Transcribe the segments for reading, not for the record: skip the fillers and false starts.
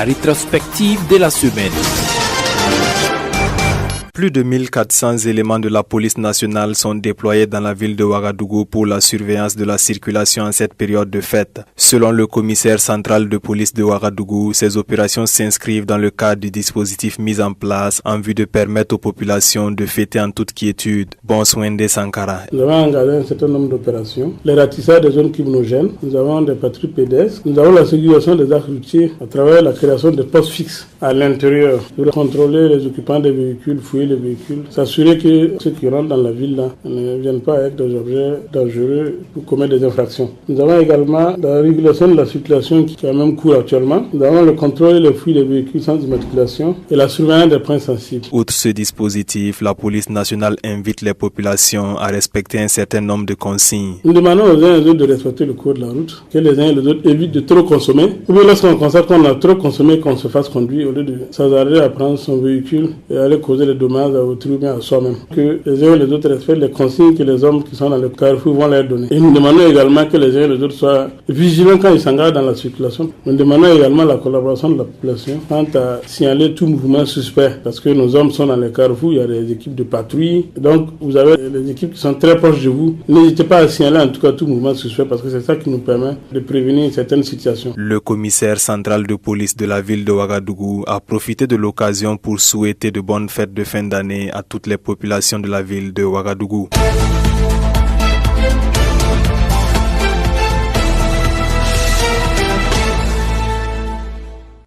la rétrospective de la semaine. Plus de 1400 éléments de la police nationale sont déployés dans la ville de Ouagadougou pour la surveillance de la circulation en cette période de fête. Selon le commissaire central de police de Ouagadougou, ces opérations s'inscrivent dans le cadre du dispositif mis en place en vue de permettre aux populations de fêter en toute quiétude. Bonswende Sankara. Nous avons engagé un certain nombre d'opérations. Les ratissage des zones criminogènes, nous avons des patrouilles pédestres, nous avons la sécurisation des axes routiers à travers la création de postes fixes à l'intérieur pour contrôler les occupants des véhicules, fouiller les véhicules, s'assurer que ceux qui rentrent dans la ville là ne viennent pas avec des objets dangereux pour commettre des infractions. Nous avons également la régulation de la circulation qui a même cours actuellement. Nous avons le contrôle et le fouilles des véhicules sans immatriculation et la surveillance des points sensibles. Outre ce dispositif, la police nationale invite les populations à respecter un certain nombre de consignes. Nous demandons aux uns et aux autres de respecter le code de la route, que les uns et les autres évitent de trop consommer. Ou bien lorsqu'on constate qu'on a trop consommé, qu'on se fasse conduire au lieu de s'attarder à prendre son véhicule et aller causer des dommages à autrui ou à soi-même. Que les uns et les autres respectent les consignes que les hommes qui sont dans le carrefour vont leur donner. Et nous demandons également que les uns et les autres soient vigilants quand ils s'engagent dans la circulation. Nous demandons également la collaboration de la population quant à signaler tout mouvement suspect. Parce que nos hommes sont dans les carrefours, il y a des équipes de patrouille. Donc vous avez les équipes qui sont très proches de vous. N'hésitez pas à signaler en tout cas tout mouvement suspect parce que c'est ça qui nous permet de prévenir certaines situations. Le commissaire central de police de la ville de Ouagadougou a profité de l'occasion pour souhaiter de bonnes fêtes de fin d'année à toutes les populations de la ville de Ouagadougou.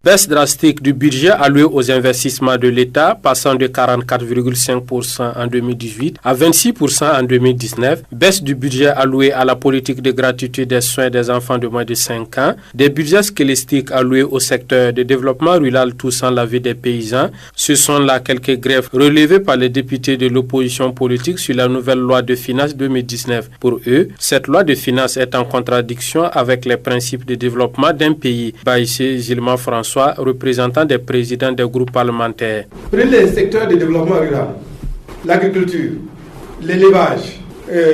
Baisse drastique du budget alloué aux investissements de l'État, passant de 44,5% en 2018 à 26% en 2019. Baisse du budget alloué à la politique de gratuité des soins des enfants de moins de 5 ans. Des budgets squelettiques alloués au secteur de développement rural touchant la vie des paysans. Ce sont là quelques grèves relevées par les députés de l'opposition politique sur la nouvelle loi de finances 2019. Pour eux, cette loi de finances est en contradiction avec les principes de développement d'un pays. Baïssé Gilman François, représentant des présidents des groupes parlementaires. Prenez les secteurs de développement rural, l'agriculture, l'élevage,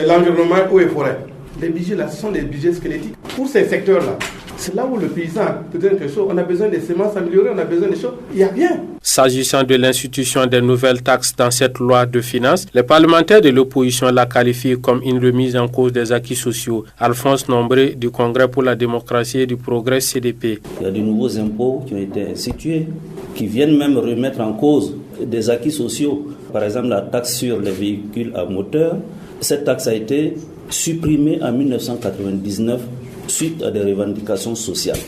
l'environnement, eau et forêt. Les budgets là, ce sont des budgets squelettiques. Pour ces secteurs-là, c'est là où le paysan a besoin de quelque chose. On a besoin des semences améliorées, on a besoin de choses. Il n'y a rien. S'agissant de l'institution des nouvelles taxes dans cette loi de finances, les parlementaires de l'opposition la qualifient comme une remise en cause des acquis sociaux. Alphonse Nombré du Congrès pour la démocratie et du progrès CDP. Il y a de nouveaux impôts qui ont été institués, qui viennent même remettre en cause des acquis sociaux. Par exemple, la taxe sur les véhicules à moteur. Cette taxe a été supprimée en 1999 suite à des revendications sociales.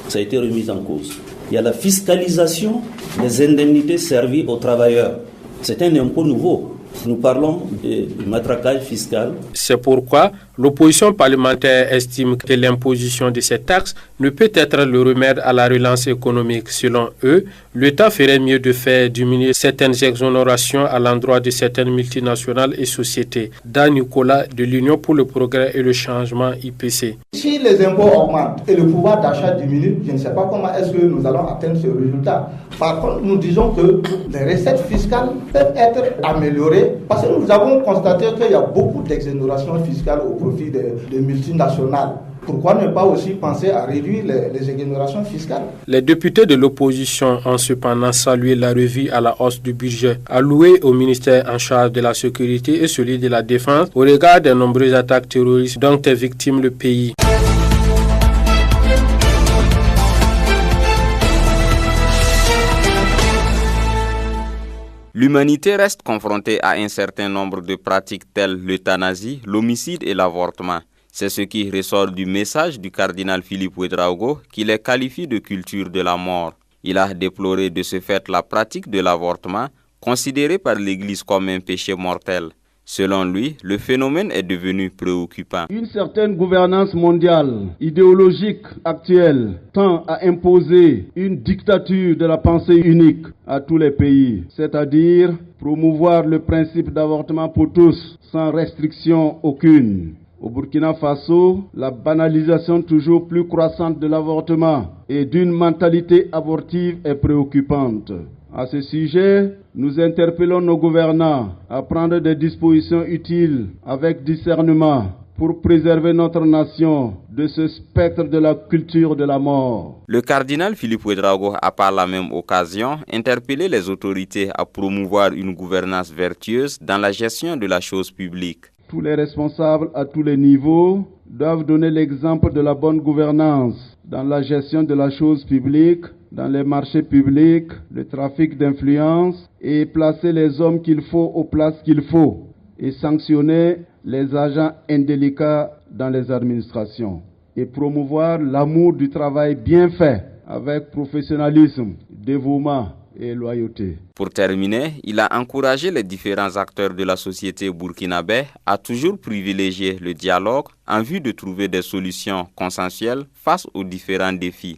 Ça a été remis en cause. Il y a la fiscalisation des indemnités servies aux travailleurs. C'est un impôt nouveau. Nous parlons du matraquage fiscal. C'est pourquoi l'opposition parlementaire estime que l'imposition de ces taxes ne peut être le remède à la relance économique. Selon eux, l'État ferait mieux de faire diminuer certaines exonérations à l'endroit de certaines multinationales et sociétés. Dan Nicolas de l'Union pour le progrès et le changement IPC. Si les impôts augmentent et le pouvoir d'achat diminue, je ne sais pas comment est-ce que nous allons atteindre ce résultat. Par contre, nous disons que les recettes fiscales peuvent être améliorées parce que nous avons constaté qu'il y a beaucoup d'exonérations fiscales au profit des multinationales. Pourquoi ne pas aussi penser à réduire les exonérations fiscales? Les députés de l'opposition ont cependant salué la revue à la hausse du budget alloué au ministère en charge de la sécurité et celui de la défense au regard des nombreuses attaques terroristes dont est victime le pays. L'humanité reste confrontée à un certain nombre de pratiques telles l'euthanasie, l'homicide et l'avortement. C'est ce qui ressort du message du cardinal Philippe Ouédraogo qui les qualifie de culture de la mort. Il a déploré de ce fait la pratique de l'avortement, considérée par l'Église comme un péché mortel. Selon lui, le phénomène est devenu préoccupant. Une certaine gouvernance mondiale, idéologique actuelle, tend à imposer une dictature de la pensée unique à tous les pays, c'est-à-dire promouvoir le principe d'avortement pour tous, sans restriction aucune. Au Burkina Faso, la banalisation toujours plus croissante de l'avortement et d'une mentalité abortive est préoccupante. À ce sujet, nous interpellons nos gouvernants à prendre des dispositions utiles avec discernement pour préserver notre nation de ce spectre de la culture de la mort. Le cardinal Philippe Ouédraogo a par la même occasion interpellé les autorités à promouvoir une gouvernance vertueuse dans la gestion de la chose publique. Tous les responsables à tous les niveaux doivent donner l'exemple de la bonne gouvernance dans la gestion de la chose publique, dans les marchés publics, le trafic d'influence et placer les hommes qu'il faut aux places qu'il faut et sanctionner les agents indélicats dans les administrations et promouvoir l'amour du travail bien fait avec professionnalisme, dévouement et loyauté. Pour terminer, il a encouragé les différents acteurs de la société burkinabé à toujours privilégier le dialogue en vue de trouver des solutions consensuelles face aux différents défis.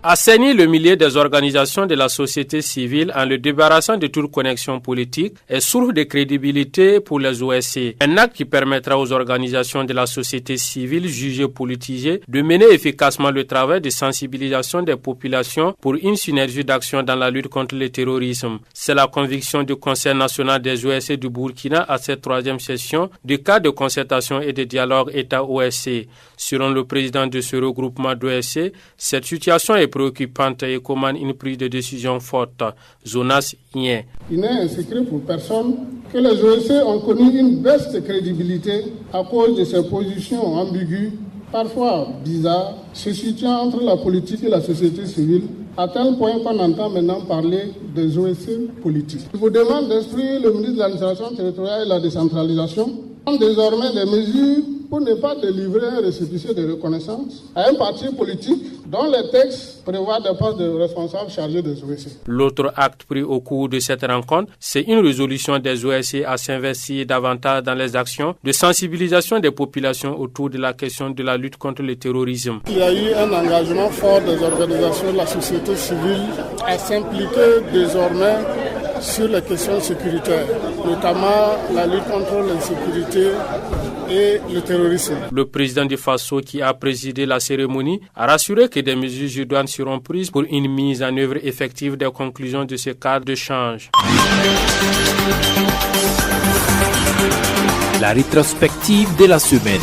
Assainir le milieu des organisations de la société civile en le débarrassant de toute connexion politique est source de crédibilité pour les OSC. Un acte qui permettra aux organisations de la société civile jugées politisées de mener efficacement le travail de sensibilisation des populations pour une synergie d'action dans la lutte contre le terrorisme. C'est la conviction du Conseil national des OSC du Burkina à cette troisième session du cadre de concertation et de dialogue État-OSC. Selon le président de ce regroupement d'OSC, cette situation est préoccupante et commande une prise de décision forte. Jonas Ien. Il n'est un secret pour personne que les OSC ont connu une baisse de crédibilité à cause de ces positions ambiguës, parfois bizarres, se situant entre la politique et la société civile, à tel point qu'on entend maintenant parler des OSC politiques. Je vous demande d'instruire le ministre de l'administration territoriale et de la décentralisation désormais des mesures pour ne pas délivrer un récépissé de reconnaissance à un parti politique dont les textes prévoient des postes de responsables chargés des OSC. L'autre acte pris au cours de cette rencontre, c'est une résolution des OSC à s'investir davantage dans les actions de sensibilisation des populations autour de la question de la lutte contre le terrorisme. Il y a eu un engagement fort des organisations de la société civile à s'impliquer désormais sur les questions sécuritaires, notamment la lutte contre l'insécurité et le terrorisme. Le président du FASO, qui a présidé la cérémonie, a rassuré que des mesures idoines seront prises pour une mise en œuvre effective des conclusions de ce cadre de change. La rétrospective de la semaine.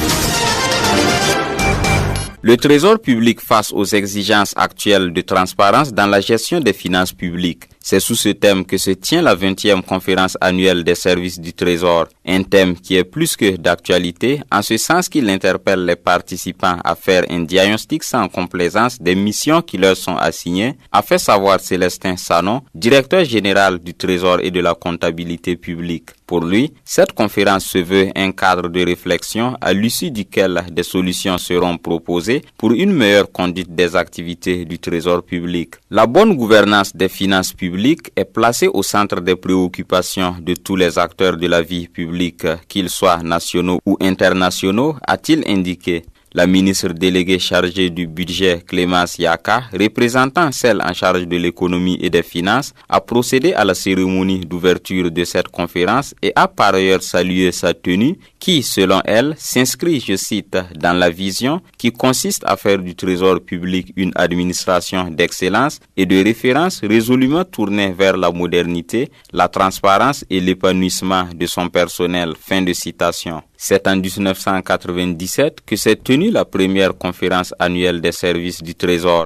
Le Trésor public face aux exigences actuelles de transparence dans la gestion des finances publiques. C'est sous ce thème que se tient la 20e conférence annuelle des services du Trésor. Un thème qui est plus que d'actualité, en ce sens qu'il interpelle les participants à faire un diagnostic sans complaisance des missions qui leur sont assignées, a fait savoir Célestin Sanon, directeur général du Trésor et de la comptabilité publique. Pour lui, cette conférence se veut un cadre de réflexion à l'issue duquel des solutions seront proposées pour une meilleure conduite des activités du Trésor public. La bonne gouvernance des finances publiques est placée au centre des préoccupations de tous les acteurs de la vie publique, qu'ils soient nationaux ou internationaux, a-t-il indiqué. La ministre déléguée chargée du budget, Clémence Yaka, représentant celle en charge de l'économie et des finances, a procédé à la cérémonie d'ouverture de cette conférence et a par ailleurs salué sa tenue qui, selon elle, s'inscrit, je cite, dans la vision qui consiste à faire du Trésor public une administration d'excellence et de référence résolument tournée vers la modernité, la transparence et l'épanouissement de son personnel. Fin de citation. C'est en 1997 que s'est tenue la première conférence annuelle des services du Trésor.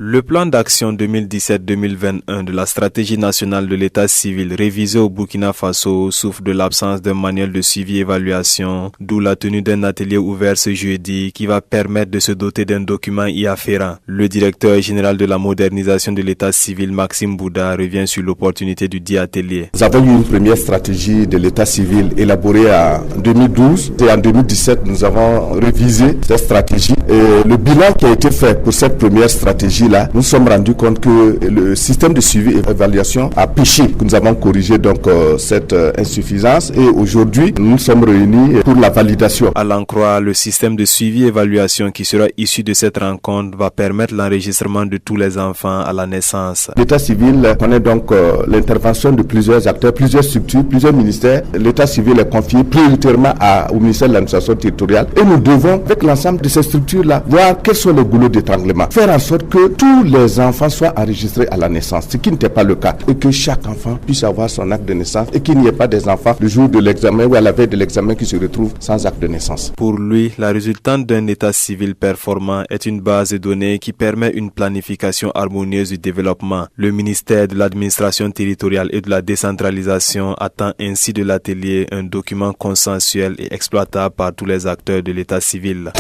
Le plan d'action 2017-2021 de la stratégie nationale de l'état civil révisé au Burkina Faso souffre de l'absence d'un manuel de suivi et évaluation, d'où la tenue d'un atelier ouvert ce jeudi qui va permettre de se doter d'un document y afférent. Le directeur général de la modernisation de l'état civil, Maxime Bouda, revient sur l'opportunité du dit atelier. Nous avons eu une première stratégie de l'état civil élaborée en 2012 et en 2017 nous avons révisé cette stratégie et le bilan qui a été fait pour cette première stratégie là, nous nous sommes rendus compte que le système de suivi et évaluation a péché. Nous avons corrigé donc cette insuffisance et aujourd'hui, nous nous sommes réunis pour la validation. À l'en croire, le système de suivi et évaluation qui sera issu de cette rencontre va permettre l'enregistrement de tous les enfants à la naissance. L'état civil connaît donc l'intervention de plusieurs acteurs, plusieurs structures, plusieurs ministères. L'état civil est confié prioritairement au ministère de l'administration territoriale et nous devons, avec l'ensemble de ces structures-là, voir quels sont les goulots d'étranglement. Faire en sorte que tous les enfants soient enregistrés à la naissance, ce qui n'était pas le cas, et que chaque enfant puisse avoir son acte de naissance et qu'il n'y ait pas des enfants le jour de l'examen ou à la veille de l'examen qui se retrouvent sans acte de naissance. Pour lui, la résultante d'un état civil performant est une base de données qui permet une planification harmonieuse du développement. Le ministère de l'administration territoriale et de la décentralisation attend ainsi de l'atelier un document consensuel et exploitable par tous les acteurs de l'état civil.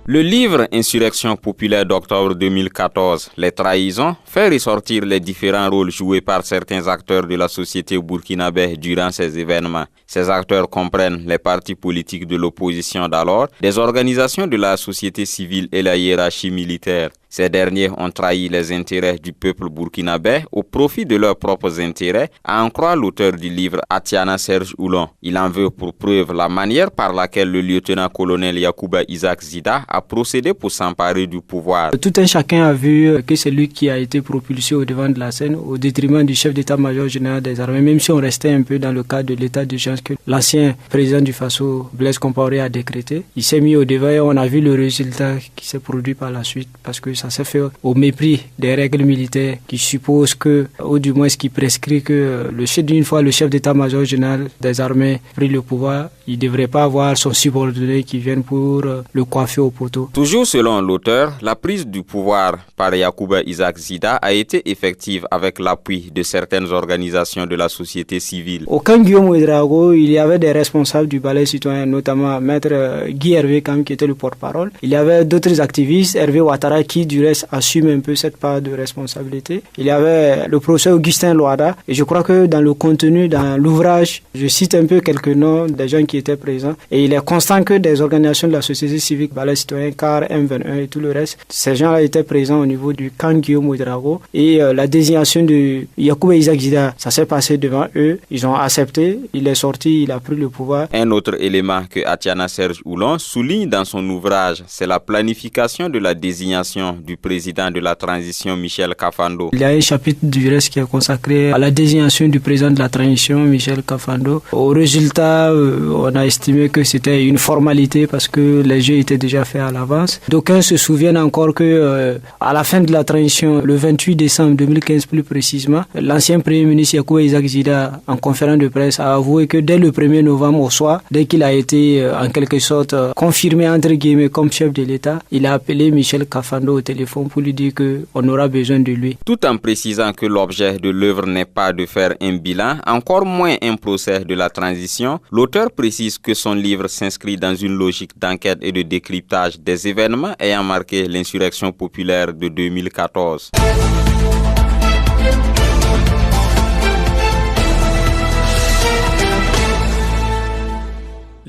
Le livre Insurrection populaire d'octobre 2014, Les trahisons, fait ressortir les différents rôles joués par certains acteurs de la société burkinabé durant ces événements. Ces acteurs comprennent les partis politiques de l'opposition d'alors, des organisations de la société civile et la hiérarchie militaire. Ces derniers ont trahi les intérêts du peuple burkinabé au profit de leurs propres intérêts, à en croire l'auteur du livre Atiana Serge Oulon. Il en veut pour preuve la manière par laquelle le lieutenant-colonel Yacouba Isaac Zida a procédé pour s'emparer du pouvoir. Tout un chacun a vu que c'est lui qui a été propulsé au devant de la scène au détriment du chef d'état-major général des armées, même si on restait un peu dans le cadre de l'état d'urgence que l'ancien président du Faso, Blaise Compaoré, a décrété. Il s'est mis au devant et on a vu le résultat qui s'est produit par la suite parce que ça s'est fait au mépris des règles militaires qui supposent que, ou du moins qui prescrit que d'une fois le chef d'état-major général des armées pris le pouvoir, il ne devrait pas avoir son subordonné qui vienne pour le coiffer au poteau. Toujours selon l'auteur, la prise du pouvoir par Yacouba Isaac Zida a été effective avec l'appui de certaines organisations de la société civile. Au camp Guillaume Ouedraogo, il y avait des responsables du balai citoyen, notamment Maître Guy Hervé Kam qui était le porte-parole. Il y avait d'autres activistes, Hervé Ouattara qui du reste assume un peu cette part de responsabilité. Il y avait le professeur Augustin Loada et je crois que dans le contenu, dans l'ouvrage, je cite un peu quelques noms des gens qui étaient présents et il est constant que des organisations de la société civile, balai citoyen, CAR, M21 et tout le reste, ces gens-là étaient présents au niveau du camp Guillaume Ouedraogo et la désignation de Yacouba Isaac Zida, ça s'est passé devant eux, ils ont accepté, il est sorti, il a pris le pouvoir. Un autre élément que Atiana Serge Oulon souligne dans son ouvrage, c'est la planification de la désignation du président de la transition Michel Kafando. Il y a un chapitre du reste qui est consacré à la désignation du président de la transition Michel Kafando. Au résultat, on a estimé que c'était une formalité parce que les jeux étaient déjà faits à l'avance. D'aucuns se souviennent encore que à la fin de la transition, le 28 décembre 2015 plus précisément, l'ancien premier ministre Yacouba Isaac Zida, en conférence de presse, a avoué que dès le 1er novembre au soir, dès qu'il a été en quelque sorte confirmé entre guillemets comme chef de l'État, il a appelé Michel Kafando au téléphone pour lui dire qu'on aura besoin de lui. Tout en précisant que l'objet de l'œuvre n'est pas de faire un bilan, encore moins un procès de la transition, l'auteur précise que son livre s'inscrit dans une logique d'enquête et de décryptage des événements ayant marqué l'insurrection populaire de 2014.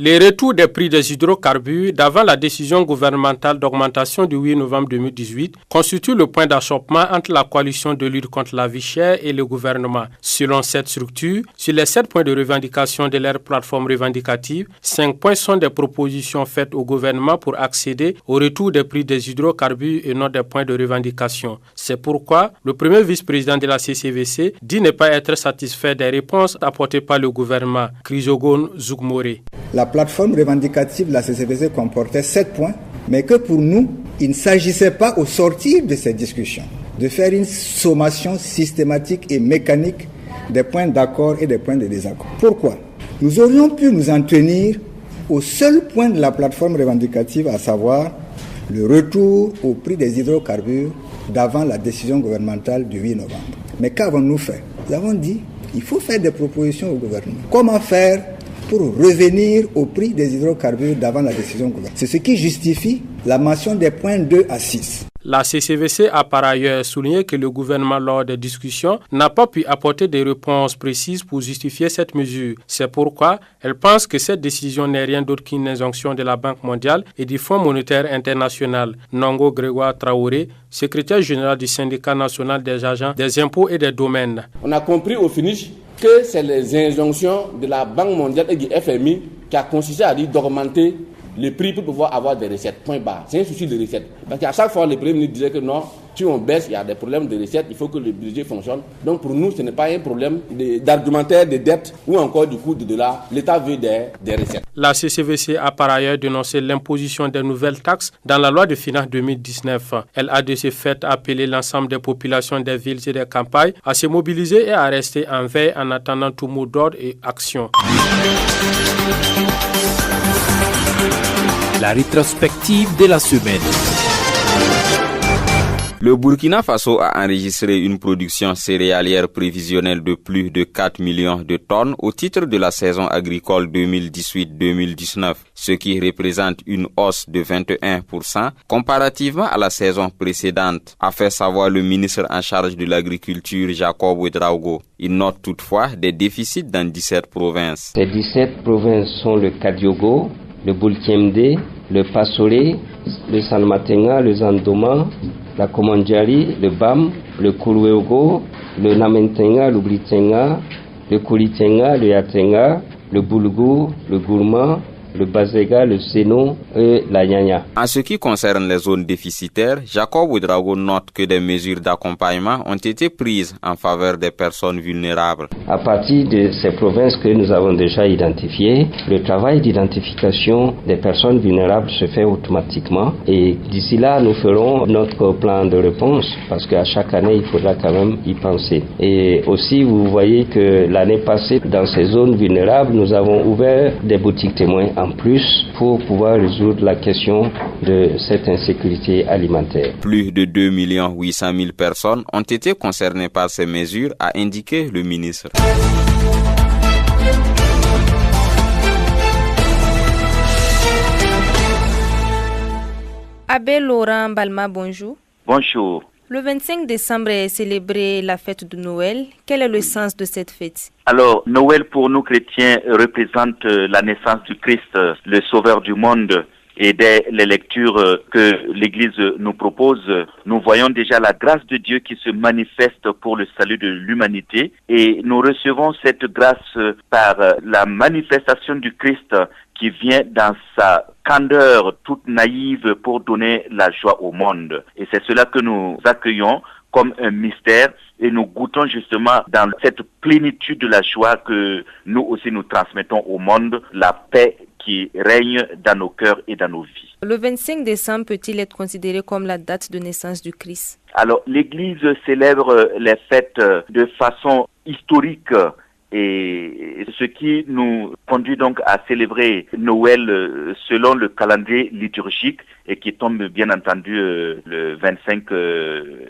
Les retours des prix des hydrocarbures d'avant la décision gouvernementale d'augmentation du 8 novembre 2018 constituent le point d'achoppement entre la coalition de lutte contre la vie chère et le gouvernement. Selon cette structure, sur les 7 points de revendication de leur plateforme revendicative, 5 points sont des propositions faites au gouvernement pour accéder au retour des prix des hydrocarbures et non des points de revendication. C'est pourquoi le premier vice-président de la CCVC dit ne pas être satisfait des réponses apportées par le gouvernement. Chrysogoone Zougmoré. La plateforme revendicative de la CCVC comportait 7 points, mais que pour nous, il ne s'agissait pas au sortir de ces discussions de faire une sommation systématique et mécanique des points d'accord et des points de désaccord. Pourquoi ? Nous aurions pu nous en tenir au seul point de la plateforme revendicative, à savoir le retour au prix des hydrocarbures d'avant la décision gouvernementale du 8 novembre. Mais qu'avons-nous fait ? Nous avons dit qu'il faut faire des propositions au gouvernement. Comment faire pour revenir au prix des hydrocarbures d'avant la décision gouvernementale? C'est ce qui justifie la mention des points 2 à 6. La CCVC a par ailleurs souligné que le gouvernement, lors des discussions, n'a pas pu apporter des réponses précises pour justifier cette mesure. C'est pourquoi elle pense que cette décision n'est rien d'autre qu'une injonction de la Banque mondiale et du Fonds monétaire international. Nongo Grégoire Traoré, secrétaire général du syndicat national des agents des impôts et des domaines. On a compris au finish que c'est les injonctions de la Banque mondiale et du FMI qui a consisté à dire d'augmenter les prix pour pouvoir avoir des recettes. Point barre. C'est un souci de recettes. Parce qu'à chaque fois, les Premier ministre disaient que non, si on baisse, il y a des problèmes de recettes, il faut que le budget fonctionne. Donc pour nous, ce n'est pas un problème d'argumentaire, de dette ou encore du coût de dollar. L'État veut des recettes. La CCVC a par ailleurs dénoncé l'imposition des nouvelles taxes dans la loi de finances 2019. Elle a de ce fait appelé l'ensemble des populations des villes et des campagnes à se mobiliser et à rester en veille en attendant tout mot d'ordre et action. La rétrospective de la semaine. Le Burkina Faso a enregistré une production céréalière prévisionnelle de plus de 4 millions de tonnes au titre de la saison agricole 2018-2019, ce qui représente une hausse de 21% comparativement à la saison précédente, a fait savoir le ministre en charge de l'agriculture Jacob Ouedraogo. Il note toutefois des déficits dans 17 provinces. Ces 17 provinces sont le Kadiogo, le Bultiemde, le Passolé, le Sanmatenga, le Zandoma, la Komandjari, le Bam, le Koulouéogo, le Namentenga, le Blitenga, le Koulitenga, le Yatenga, le Boulgou, le Gourma, le Bazega, le Seno et la Nyanya. En ce qui concerne les zones déficitaires, Jacob Ouedraogo note que des mesures d'accompagnement ont été prises en faveur des personnes vulnérables. À partir de ces provinces que nous avons déjà identifiées, le travail d'identification des personnes vulnérables se fait automatiquement et d'ici là, nous ferons notre plan de réponse parce qu'à chaque année, il faudra quand même y penser. Et aussi, vous voyez que l'année passée, dans ces zones vulnérables, nous avons ouvert des boutiques témoins en plus pour pouvoir résoudre la question de cette insécurité alimentaire. Plus de 2 800 000 personnes ont été concernées par ces mesures, a indiqué le ministre. Abbé Laurent Balma, bonjour. Bonjour. Le 25 décembre est célébrée la fête de Noël. Quel est le sens de cette fête? Alors, Noël pour nous chrétiens représente la naissance du Christ, le sauveur du monde. Et dès les lectures que l'Église nous propose, nous voyons déjà la grâce de Dieu qui se manifeste pour le salut de l'humanité. Et nous recevons cette grâce par la manifestation du Christ qui vient dans sa candeur toute naïve pour donner la joie au monde. Et c'est cela que nous accueillons comme un mystère et nous goûtons justement dans cette plénitude de la joie que nous aussi nous transmettons au monde, la paix qui règne dans nos cœurs et dans nos vies. Le 25 décembre peut-il être considéré comme la date de naissance du Christ? Alors, l'Église célèbre les fêtes de façon historique et ce qui nous conduit donc à célébrer Noël selon le calendrier liturgique et qui tombe bien entendu le 25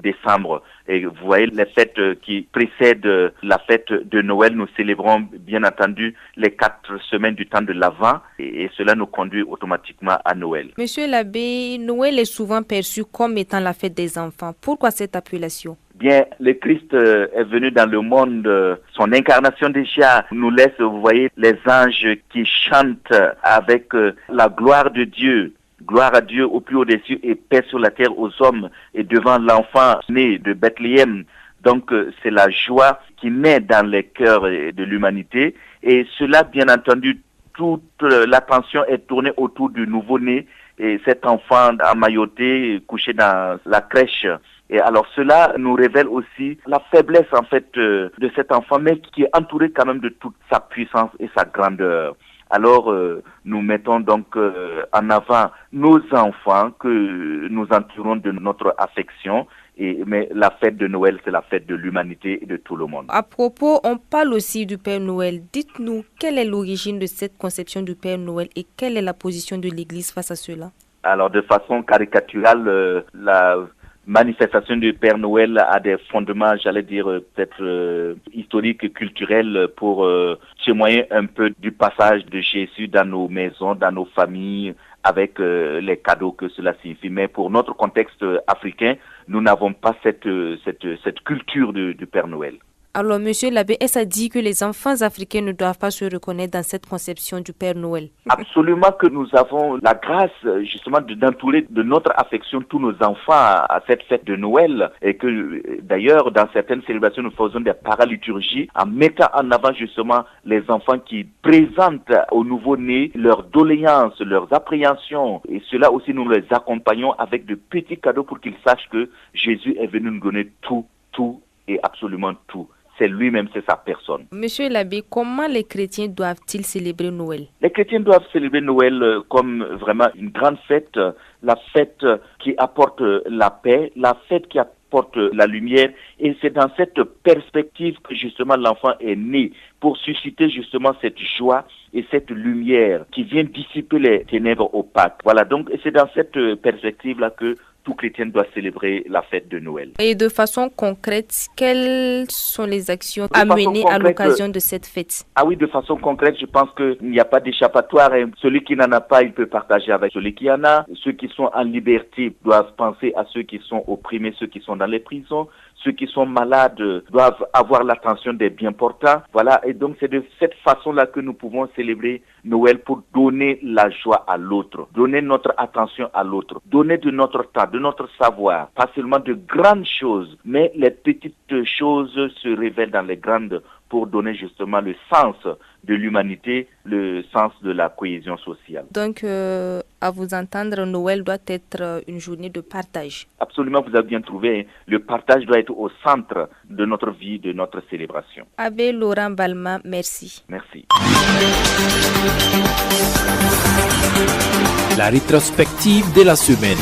décembre. Et vous voyez les fêtes qui précèdent la fête de Noël, nous célébrons bien entendu les 4 semaines du temps de l'Avent et cela nous conduit automatiquement à Noël. Monsieur l'abbé, Noël est souvent perçu comme étant la fête des enfants. Pourquoi cette appellation? Bien, le Christ est venu dans le monde, son incarnation déjà nous laisse, vous voyez, les anges qui chantent avec la gloire de Dieu. Gloire à Dieu au plus haut des cieux et paix sur la terre aux hommes et devant l'enfant né de Bethléem. Donc c'est la joie qui naît dans les cœurs de l'humanité et cela bien entendu, toute l'attention est tournée autour du nouveau-né et cet enfant emmailloté couché dans la crèche. Et alors cela nous révèle aussi la faiblesse en fait de cet enfant mais qui est entouré quand même de toute sa puissance et sa grandeur. Alors nous mettons donc en avant nos enfants que nous entourons de notre affection. Mais la fête de Noël, c'est la fête de l'humanité et de tout le monde. À propos, on parle aussi du Père Noël. Dites-nous, quelle est l'origine de cette conception du Père Noël et quelle est la position de l'Église face à cela? Alors de façon caricaturale, la manifestation du Père Noël a des fondements, j'allais dire peut-être historiques, culturels, pour témoigner un peu du passage de Jésus dans nos maisons, dans nos familles, avec les cadeaux que cela signifie. Mais pour notre contexte africain, nous n'avons pas cette culture du Père Noël. Alors, Monsieur l'abbé, est-ce dit que les enfants africains ne doivent pas se reconnaître dans cette conception du Père Noël? Absolument que nous avons la grâce justement d'entourer de notre affection tous nos enfants à cette fête de Noël, et que d'ailleurs dans certaines célébrations nous faisons des paraliturgies en mettant en avant justement les enfants qui présentent aux nouveau-nés leurs doléances, leurs appréhensions, et cela aussi nous les accompagnons avec de petits cadeaux pour qu'ils sachent que Jésus est venu nous donner tout et absolument tout. C'est lui-même, c'est sa personne. Monsieur l'abbé, comment les chrétiens doivent-ils célébrer Noël? Les chrétiens doivent célébrer Noël comme vraiment une grande fête, la fête qui apporte la paix, la fête qui apporte la lumière, et c'est dans cette perspective que justement l'enfant est né, pour susciter justement cette joie et cette lumière qui vient dissiper les ténèbres opaques. Voilà, donc c'est dans cette perspective-là que tout chrétien doit célébrer la fête de Noël. Et de façon concrète, quelles sont les actions à mener à l'occasion de cette fête? Ah oui, de façon concrète, je pense qu'il n'y a pas d'échappatoire. Celui qui n'en a pas, il peut partager avec celui qui en a. Ceux qui sont en liberté doivent penser à ceux qui sont opprimés, ceux qui sont dans les prisons. Ceux qui sont malades doivent avoir l'attention des bien portants. Voilà, et donc c'est de cette façon-là que nous pouvons célébrer Noël, pour donner la joie à l'autre, donner notre attention à l'autre, donner de notre temps, de notre savoir, pas seulement de grandes choses, mais les petites choses se révèlent dans les grandes, pour donner justement le sens de l'humanité, le sens de la cohésion sociale. Donc, à vous entendre, Noël doit être une journée de partage. Absolument, vous avez bien trouvé. Le partage doit être au centre de notre vie, de notre célébration. Abbé Laurent Balma, merci. Merci. La rétrospective de la semaine.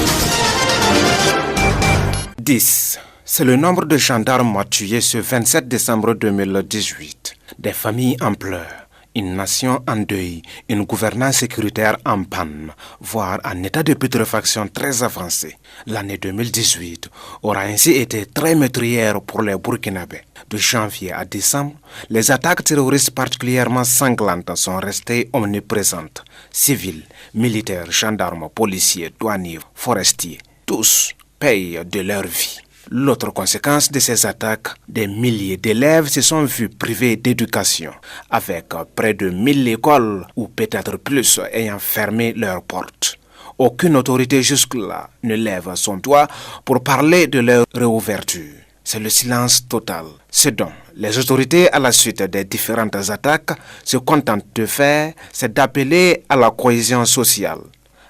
10. C'est le nombre de gendarmes tués ce 27 décembre 2018. Des familles en pleurs, une nation en deuil, une gouvernance sécuritaire en panne, voire en état de putréfaction très avancé. L'année 2018 aura ainsi été très meurtrière pour les Burkinabés. De janvier à décembre, les attaques terroristes particulièrement sanglantes sont restées omniprésentes. Civils, militaires, gendarmes, policiers, douaniers, forestiers, tous payent de leur vie. L'autre conséquence de ces attaques, des milliers d'élèves se sont vus privés d'éducation, avec près de 1000 écoles ou peut-être plus ayant fermé leurs portes. Aucune autorité jusque-là ne lève son doigt pour parler de leur réouverture. C'est le silence total. Ce dont les autorités, à la suite des différentes attaques, se contentent de faire, c'est d'appeler à la cohésion sociale.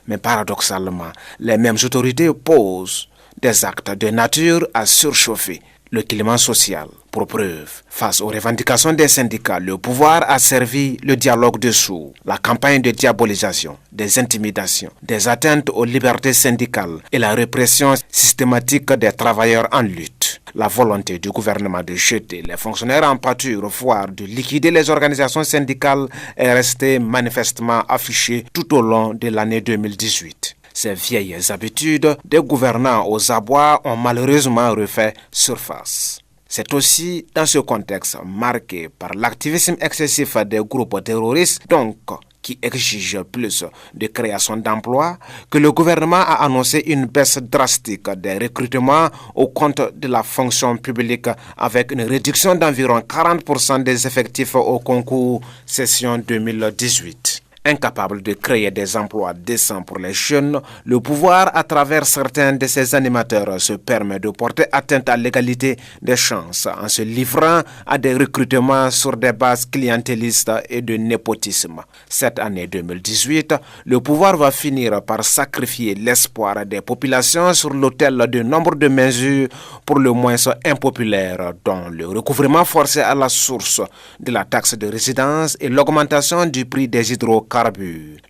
Mais paradoxalement, les mêmes autorités posent des actes de nature à surchauffer le climat social. Pour preuve, face aux revendications des syndicats, le pouvoir a servi le dialogue de sourds, la campagne de diabolisation, des intimidations, des atteintes aux libertés syndicales et la répression systématique des travailleurs en lutte. La volonté du gouvernement de jeter les fonctionnaires en pâture, voire de liquider les organisations syndicales, est restée manifestement affichée tout au long de l'année 2018. Ces vieilles habitudes des gouvernants aux abois ont malheureusement refait surface. C'est aussi dans ce contexte marqué par l'activisme excessif des groupes terroristes, donc qui exigent plus de création d'emplois, que le gouvernement a annoncé une baisse drastique des recrutements au compte de la fonction publique, avec une réduction d'environ 40% des effectifs au concours session 2018. Incapable de créer des emplois décents pour les jeunes, le pouvoir, à travers certains de ses animateurs, se permet de porter atteinte à l'égalité des chances en se livrant à des recrutements sur des bases clientélistes et de népotisme. Cette année 2018, le pouvoir va finir par sacrifier l'espoir des populations sur l'autel de nombre de mesures pour le moins impopulaires, dont le recouvrement forcé à la source de la taxe de résidence et l'augmentation du prix des hydrocarbures.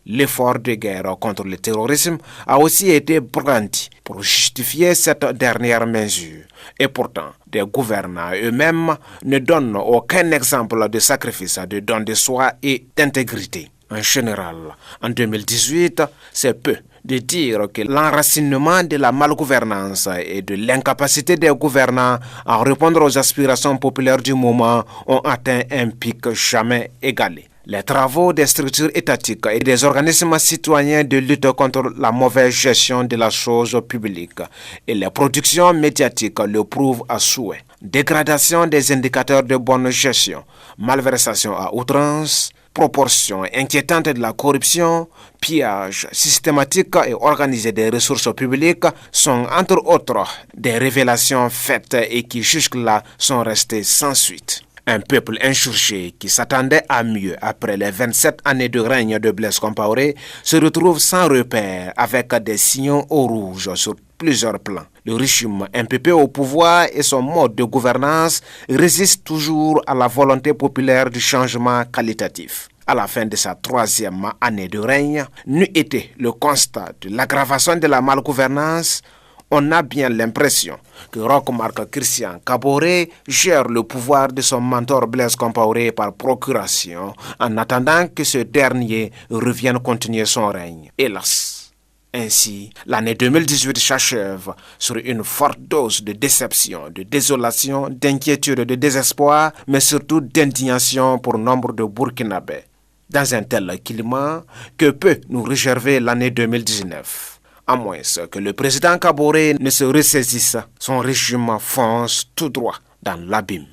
L'effort de guerre contre le terrorisme a aussi été brandi pour justifier cette dernière mesure. Et pourtant, des gouvernants eux-mêmes ne donnent aucun exemple de sacrifice, de don de soi et d'intégrité. En général, en 2018, c'est peu de dire que l'enracinement de la malgouvernance et de l'incapacité des gouvernants à répondre aux aspirations populaires du moment ont atteint un pic jamais égalé. Les travaux des structures étatiques et des organismes citoyens de lutte contre la mauvaise gestion de la chose publique et les productions médiatiques le prouvent à souhait. Dégradation des indicateurs de bonne gestion, malversation à outrance, proportion inquiétante de la corruption, pillage systématique et organisé des ressources publiques sont entre autres des révélations faites et qui jusque-là sont restées sans suite. Un peuple insurgé qui s'attendait à mieux après les 27 années de règne de Blaise Compaoré se retrouve sans repère avec des signaux au rouge sur plusieurs plans. Le régime MPP au pouvoir et son mode de gouvernance résistent toujours à la volonté populaire du changement qualitatif. À la fin de sa 3e année de règne, n'eût été le constat de l'aggravation de la malgouvernance, on a bien l'impression que Roch-Marc Christian Kaboré gère le pouvoir de son mentor Blaise Compaoré par procuration en attendant que ce dernier revienne continuer son règne. Hélas. Ainsi, l'année 2018 s'achève sur une forte dose de déception, de désolation, d'inquiétude, de désespoir, mais surtout d'indignation pour nombre de Burkinabés. Dans un tel climat, que peut nous réserver l'année 2019 ? À moins que le président Kaboré ne se ressaisisse, son régime fonce tout droit dans l'abîme.